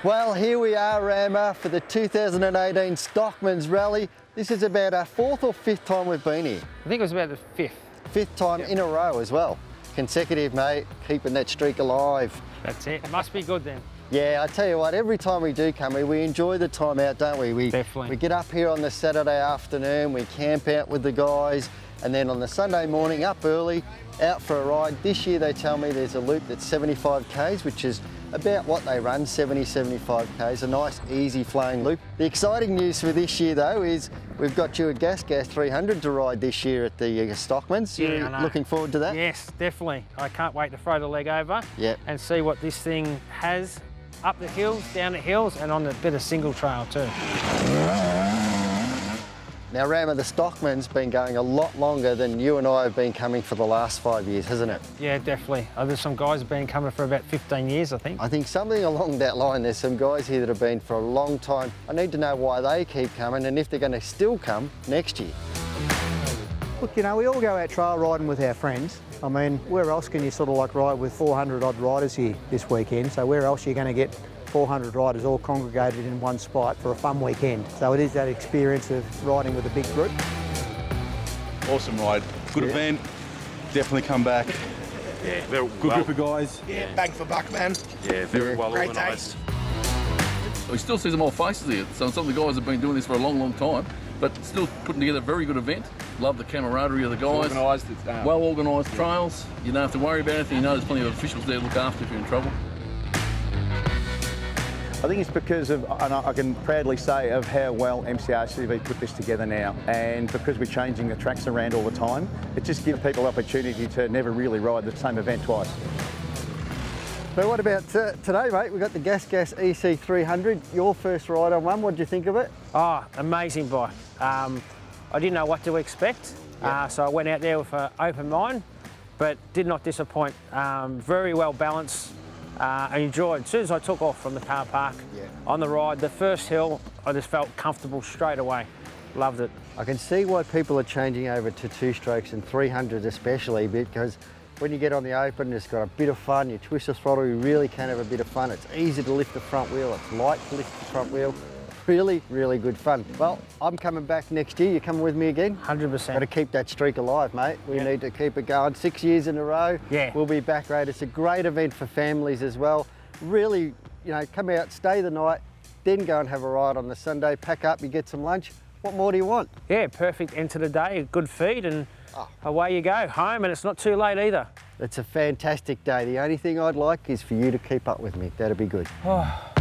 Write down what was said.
Well, here we are, Rammer, for the 2018 Stockmans Rally. This is about our 4th or 5th time we've been here. I think it was about the 5th. 5th time in a row as well. Consecutive, mate, keeping that streak alive. That's it. Must be good then. Yeah, I tell you what, every time we do come here, we enjoy the time out, don't we? Definitely. We get up here on the Saturday afternoon, we camp out with the guys, and then on the Sunday morning, up early, out for a ride. This year they tell me there's a loop that's 75 Ks, which is about what they run, 75 Ks, a nice, easy flowing loop. The exciting news for this year though is we've got you a Gas 300 to ride this year at the Stockmans. Yeah, I know. Looking forward to that? Yes, definitely. I can't wait to throw the leg over Yep. and see what this thing has up the hills, down the hills, and on a bit of single trail too. Now, Rammer, the Stockman's been going a lot longer than you and I have been coming for the last 5 years, hasn't it? Yeah, definitely. There's some guys have been coming for about 15 years, I think. I think something along that line. There's some guys here that have been for a long time. I need to know why they keep coming and if they're going to still come next year. Look, you know, we all go out trail riding with our friends. I mean, where else can you sort of like ride with 400 odd riders here this weekend? So where else are you going to get 400 riders all congregated in one spot for a fun weekend? So it is that experience of riding with a big group. Awesome ride, good event, definitely come back. Yeah, very Good group of guys. Yeah, bang for buck, man. Yeah, very well Great organised. We still see some old faces here. So some of the guys have been doing this for a long, long time, but still putting together a very good event. Love the camaraderie of the guys. Organised. Well organised trails. You don't have to worry about anything. You know there's plenty of officials there to look after if you're in trouble. I think it's because of, and I can proudly say, of how well MCRCV put this together now. And because we're changing the tracks around all the time, it just gives people the opportunity to never really ride the same event twice. So what about today, mate? We've got the Gas EC 300, your first ride on one. What did you think of it? Oh, amazing bike. I didn't know what to expect, so I went out there with an open mind, but did not disappoint. Very well balanced. I enjoyed. As soon as I took off from the car park on the ride, the first hill, I just felt comfortable straight away. Loved it. I can see why people are changing over to 2-strokes and 300 especially, because when you get on the open, it's got a bit of fun. You twist the throttle, you really can have a bit of fun. It's easy to lift the front wheel. It's light to lift the front wheel. Really, really good fun. Well, I'm coming back next year. You coming with me again? 100%. Got to keep that streak alive, mate. We need to keep it going. 6 years in a row. Yeah. We'll be back, mate. It's a great event for families as well. Really, you know, come out, stay the night, then go and have a ride on the Sunday. Pack up, you get some lunch. What more do you want? Yeah, perfect end to the day, a good feed, and away you go, home, and it's not too late either. It's a fantastic day. The only thing I'd like is for you to keep up with me. That'd be good. Oh.